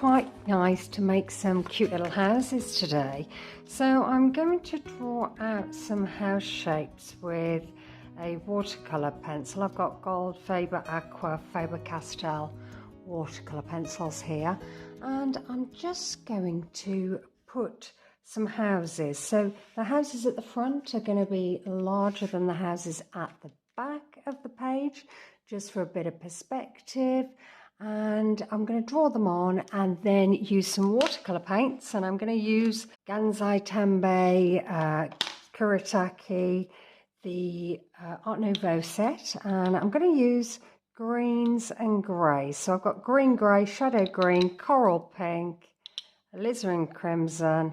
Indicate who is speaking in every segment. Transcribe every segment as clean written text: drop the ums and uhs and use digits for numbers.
Speaker 1: quite nice to make some cute little houses today. So I'm going to draw out some house shapes with a watercolor pencil. I've got gold Faber Aqua, Faber Castell watercolor pencils here, and I'm just going to put some houses. So the houses at the front are going to be larger than the houses at the back of the page, just for a bit of perspective. And I'm going to draw them on and then use some watercolor paints, and I'm going to use Gansai, Tambi, Kuretake, the Art Nouveau set, and I'm going to use greens and greys. So I've got green, grey, shadow green, coral pink, alizarin crimson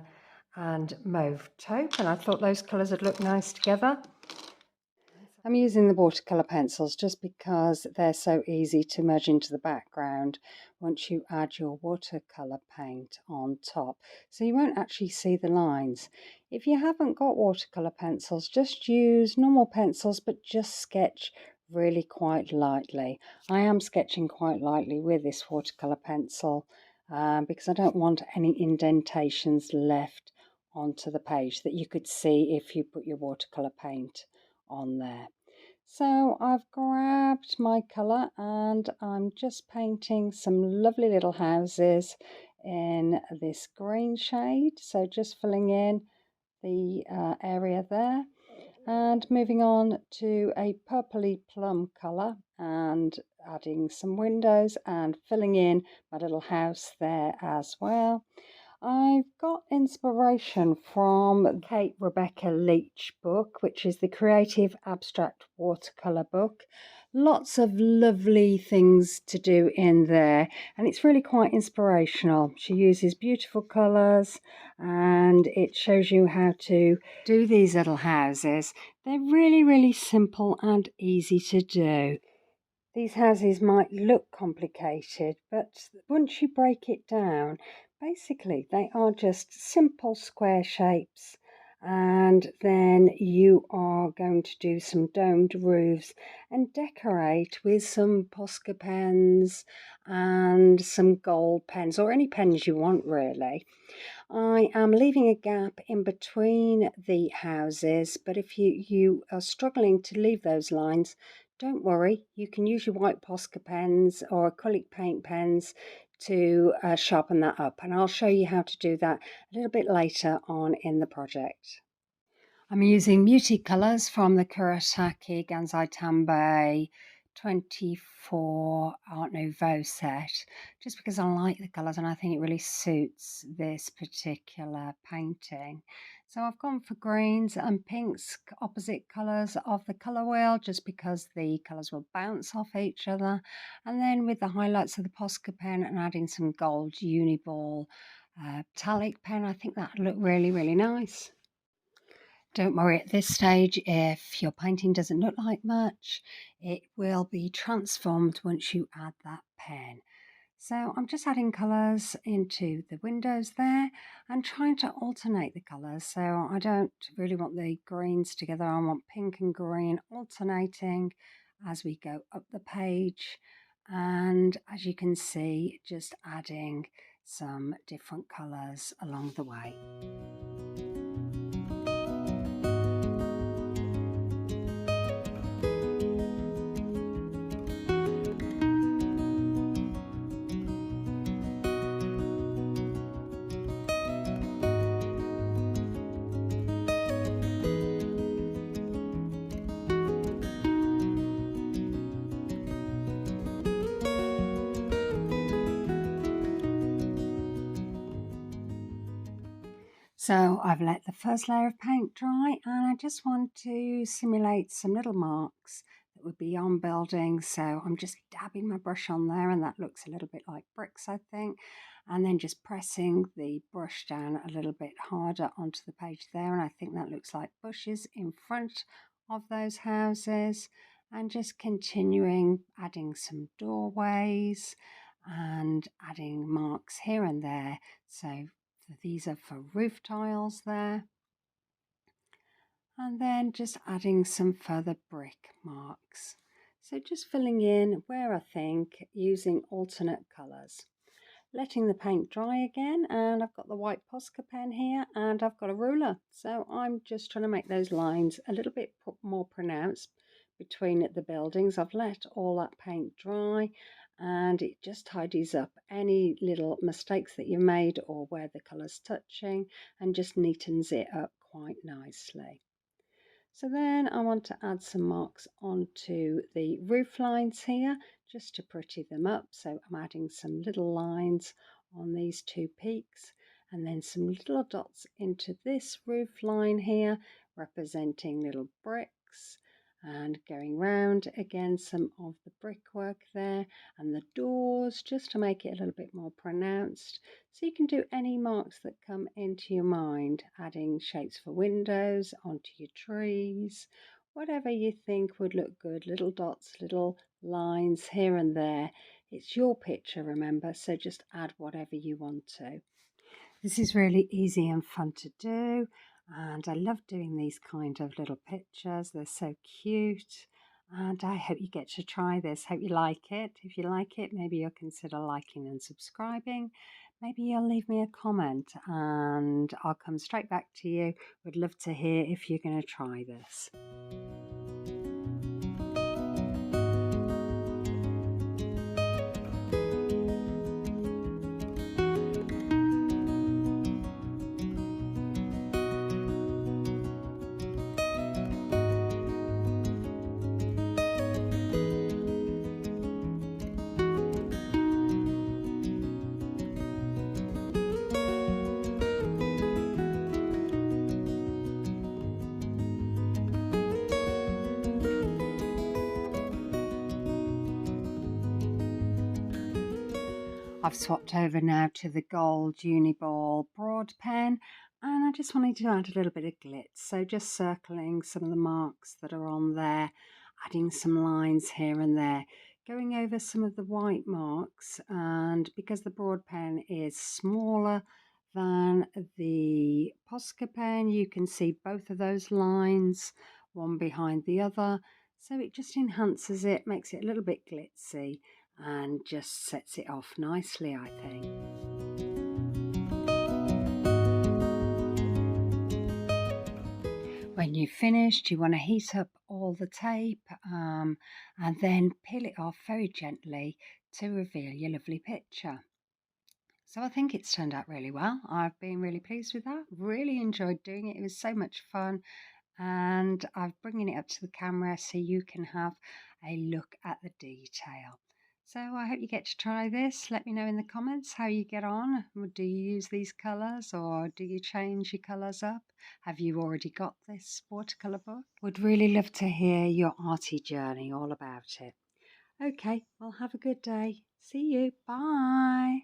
Speaker 1: and mauve taupe, and I thought those colours would look nice together. I'm using the watercolour pencils just because they're so easy to merge into the background once you add your watercolour paint on top, so you won't actually see the lines. If you haven't got watercolour pencils, just use normal pencils, but just sketch really quite lightly. I am sketching quite lightly with this watercolour pencil because I don't want any indentations left onto the page that you could see if you put your watercolour paint on there. So I've grabbed my colour and I'm just painting some lovely little houses in this green shade, so just filling in the area there and moving on to a purpley plum colour and adding some windows and filling in my little house there as well. I've got inspiration from Kate Rebecca Leach book, which is the Creative Abstract Watercolor book. Lots of lovely things to do in there, and it's really quite inspirational. She uses beautiful colours and it shows you how to do these little houses. They're really simple and easy to do. These houses might look complicated, but once you break it down, basically they are just simple square shapes, and then you are going to do some domed roofs and decorate with some Posca pens and some gold pens, or any pens you want really. I am leaving a gap in between the houses, but if you are struggling to leave those lines, don't worry, you can use your white Posca pens or acrylic paint pens to sharpen that up, and I'll show you how to do that a little bit later on in the project. I'm using muted colours from the Kuretake Gansai Tambi 24 Art Nouveau set, just because I like the colours and I think it really suits this particular painting. So I've gone for greens and pinks, opposite colours of the colour wheel, just because the colours will bounce off each other. And then with the highlights of the Posca pen and adding some gold Uniball metallic pen, I think that would look really nice. Don't worry at this stage if your painting doesn't look like much. It will be transformed once you add that pen. So I'm just adding colours into the windows there and trying to alternate the colours. So I don't really want the greens together. I want pink and green alternating as we go up the page. And as you can see, just adding some different colours along the way. So I've let the first layer of paint dry, and I just want to simulate some little marks that would be on buildings. So I'm just dabbing my brush on there, and that looks a little bit like bricks, I think. And then just pressing the brush down a little bit harder onto the page there, and I think that looks like bushes in front of those houses. And just continuing adding some doorways and adding marks here and there. So these are for roof tiles there. And then just adding some further brick marks. So just filling in where I think, using alternate colours. letting the paint dry again, and I've got the white Posca pen here and I've got a ruler. So I'm just trying to make those lines a little bit more pronounced between the buildings. I've let all that paint dry and it just tidies up any little mistakes that you made or where the colour's touching and just neatens it up quite nicely. So then I want to add some marks onto the roof lines here just to pretty them up. So I'm adding some little lines on these two peaks and then some little dots into this roof line here representing little bricks, and going round again some of the brickwork there and the doors just to make it a little bit more pronounced. So you can do any marks that come into your mind, adding shapes for windows onto your trees, whatever you think would look good, little dots, little lines here and there. It's your picture, remember, so just add whatever you want to. This is really easy and fun to do, and I love doing these kind of little pictures. They're so cute, and I hope you get to try this. Hope you like it. If you like it, maybe you'll consider liking and subscribing. Maybe you'll leave me a comment and I'll come straight back to you. Would love to hear if you're going to try this. I've swapped over now to the gold Uniball broad pen, and I just wanted to add a little bit of glitz. So just circling some of the marks that are on there, adding some lines here and there, going over some of the white marks, and because the broad pen is smaller than the Posca pen, you can see both of those lines, one behind the other. So it just enhances it, makes it a little bit glitzy, and just sets it off nicely, I think. When you've finished, you want to heat up all the tape and then peel it off very gently to reveal your lovely picture. So I think it's turned out really well. I've been really pleased with that. Really enjoyed doing it. It was so much fun, and I'm bringing it up to the camera so you can have a look at the detail. So I hope you get to try this. Let me know in the comments how you get on. Do you use these colours or do you change your colours up? Have you already got this watercolour book? Would really love to hear your arty journey, all about it. Okay, well, have a good day. See you. Bye.